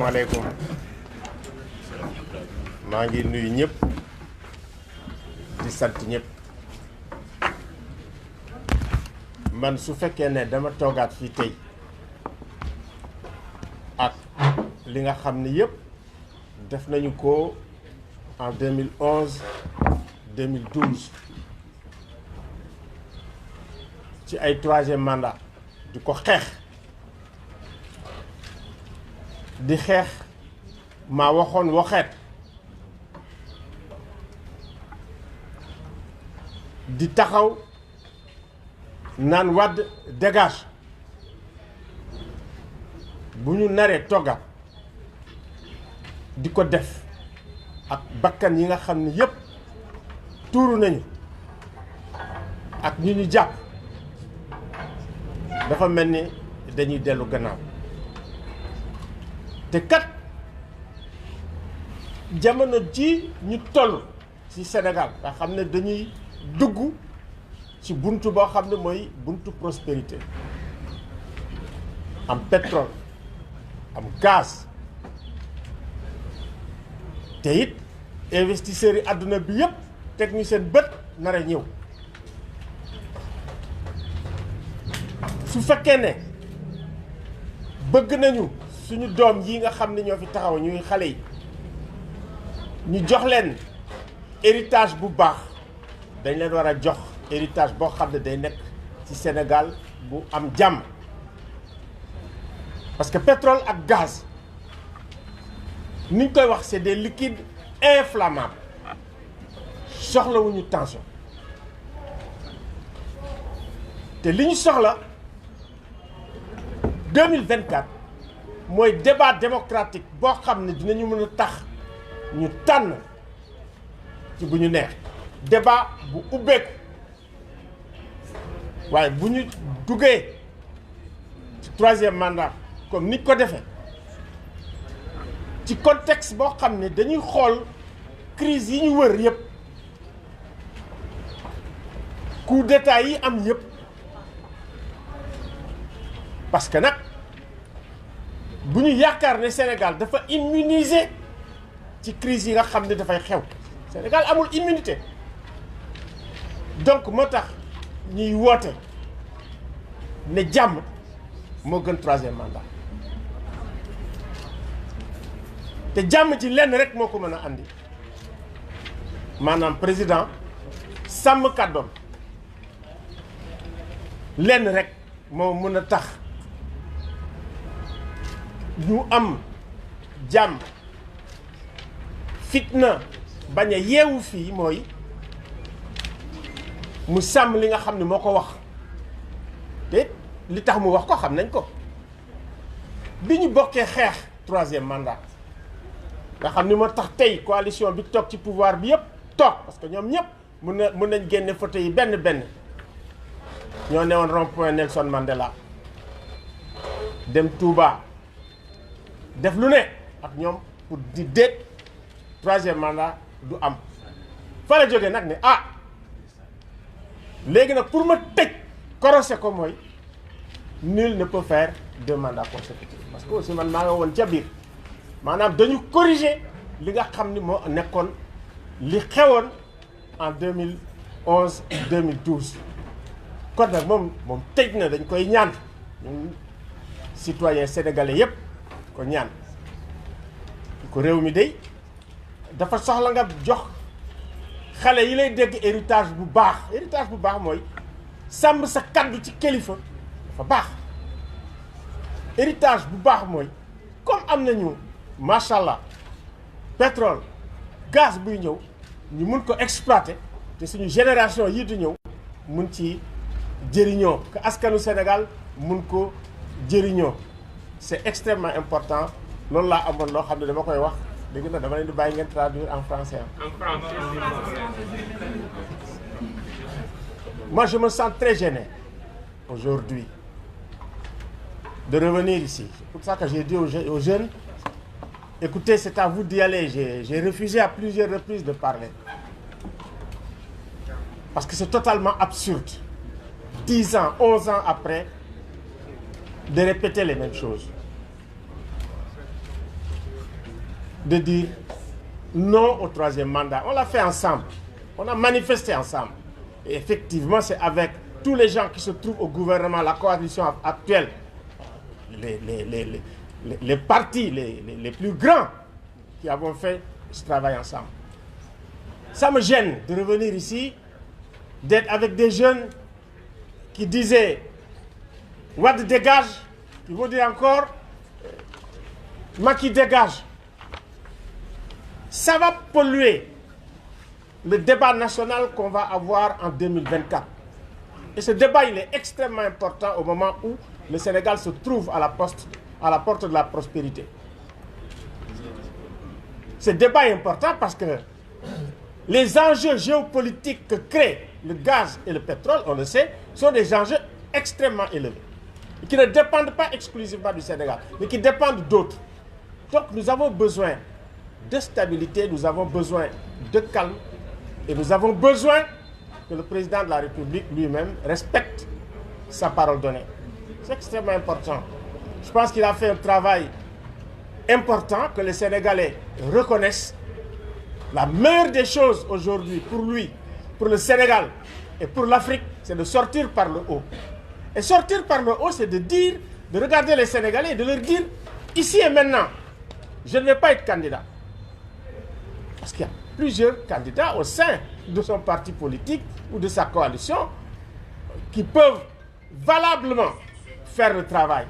asalaamaaleykum maa ngi nuyu ñëpp di sant ñëpp man su fekkee ne dama toogaat fii tey ak li nga xam ne yëpp def nañu ko en 2011 2012 ci ay troisième mandat di ko xeex di xeex maa waxoon waxeet di taxaw naan Wade dégage bu ñu naree toggaat di ko def ak bakkan yi nga xam ne yépp tuuru nañu ak ñu ñu jàpp dafa mel ni dañuy dellu gannaaw te kat jamono ji ñu toll ci Sénégal nga xam ne dañuy dugg ci buntu boo xam ne mooy buntu prospérité am pétrole am gaz te it investisseurs yi àdduna bi yépp teg ñu seen bët nar a ñëw su fekkee ne bëgg nañu suñu doom yi nga xam ne ñoo fi taxaw ñuy xale yi ñu jox leen héritage bu baax dañ leen war a jox héritage boo xam ne day nekk ci Sénégal bu am jàmm parce que pétrole ak gaz ni ñu koy wax c'est des liquides inflammables soxlawuñu tension te li ñu soxla 2024 mooy débat démocratique boo xam ne dinañu mën a tax ñu tànn ci bu ñu neex débat bu ubbeeku waaye bu ñu duggee ci troisième mandat comme ni ko defee ci contexte boo xam ne dañuy xool crise yi ñu wër yëpp coup d'état yi am yëpp parce que nag bu ñu yaakaar ne Sénégal dafa immunisé ci crise yi nga xam ne dafay xew Sénégal amul immunité donc moo tax ñuy woote ne jàmm moo gën troisième mandat te jàmm ci lenn rek moo ko mën a andi maanaam président sàmm kàddoom lenn rek moo mën a tax ñu am jàmm fitna bañ a yeewu fii mooy mu sàmm li nga xam ne moo ko wax te li tax mu wax ko xam nañ ko bi ñu bokkee xeex troisième mandat nga xam ni moo tax tey coalition bi toog ci pouvoir bi yëpp toog parce que ñoom ñëpp mën nañ génne photo yi benn ñoo newoon rond-point Nelson Mandela dem Touba def lu ne ak ñoom pour di déet troisième mandat du am fa la jógee nag ne léegi nag pour ma tëj korosé ko mooy nul ne peut faire 2 mandats consécutifs parce que aussi man maa nga woon ca biir maanaam dañu corriger li nga xam ni moo nekkoon li xewoon en 2011 2012 kon nag moom tëj na dañ koy ñaan ñun citoyens sénégalais yépp ko ñaan ko réew mi day dafa soxla nga jox xale yi lay dégg héritage bu baax mooy sàmm sa kaddu ci kilifa dafa baax héritage bu baax mooy comme am nañu macha allah pétrole gaz buy ñëw ñu mun ko exploiter te suñu génération yii di ñëw mun ci jëriñoo que askanu Sénégal mun ko jëriñoo c'est extrêmement important loolu laa amoon loo xam ne dama koy wax léegi nag dama leen di bàyyi ngeen traduire en français. Moi je me sens très gêné aujourd'hui de revenir ici. C'est pour ça que j'ai dit aux jeunes, écoutez, c'est à vous d'y aller. J'ai refusé à plusieurs reprises de parler. Parce que c'est totalement absurde. 10 ans, 11 ans après, de répéter les mêmes choses. de dire non au troisième mandat. On l'a fait ensemble. On a manifesté ensemble. Et effectivement, c'est avec tous les gens qui se trouvent au gouvernement, la coalition actuelle, les partis les plus grands qui avons fait ce travail ensemble. Ça me gêne de revenir ici, d'être avec des jeunes qui disaient « Wade dégage », qui vont dire encore « Macky dégage ». Ça va polluer le débat national qu'on va avoir en 2024. Et ce débat, il est extrêmement important au moment où le Sénégal se trouve à la porte de la prospérité. Ce débat est important parce que les enjeux géopolitiques que créent le gaz et le pétrole, on le sait, sont des enjeux extrêmement élevés, et qui ne dépendent pas exclusivement du Sénégal, mais qui dépendent d'autres. Donc nous avons besoin de stabilité, nous avons besoin de calme, et nous avons besoin que le président de la République lui-même respecte sa parole donnée. C'est extrêmement important. Je pense qu'il a fait un travail important, que les Sénégalais reconnaissent. La meilleure des choses aujourd'hui pour lui, pour le Sénégal et pour l'Afrique, c'est de sortir par le haut. Et sortir par le haut, c'est de dire, de regarder les Sénégalais et de leur dire, ici et maintenant, je ne vais pas être candidat. Parce qu'il y a plusieurs candidats au sein de son parti politique ou de sa coalition qui peuvent valablement faire le travail.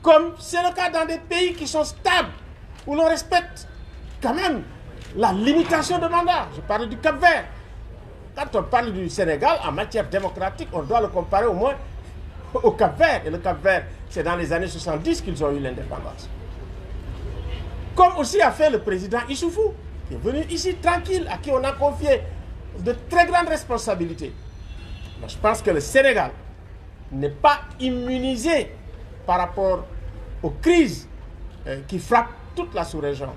Comme c'est le cas dans des pays qui sont stables, où l'on respecte quand même la limitation de mandat. Je parle du Cap-Vert. Quand on parle du Sénégal, en matière démocratique, on doit le comparer au moins au Cap-Vert. Et le Cap-Vert, c'est dans les années 70 qu'ils ont eu l'indépendance. Comme aussi a fait le président Issoufou, qui est venu ici tranquille, à qui on a confié de très grandes responsabilités. Mais je pense que le Sénégal n'est pas immunisé par rapport aux crises qui frappent toute la sous-région.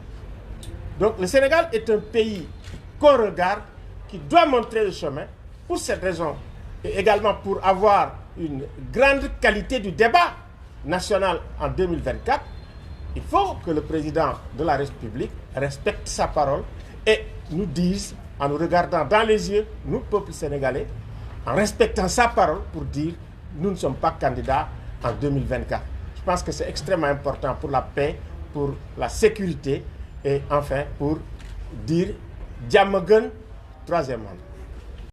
Donc le Sénégal est un pays qu'on regarde, qui doit montrer le chemin. Pour cette raison, et également pour avoir une grande qualité du débat national en 2024, il faut que le président de la République respecte sa parole et nous dise, en nous regardant dans les yeux, nous, peuple sénégalais, en respectant sa parole pour dire nous ne sommes pas candidats en 2024. Je pense que c'est extrêmement important pour la paix, pour la sécurité et enfin pour dire Diamagun, troisième mandat.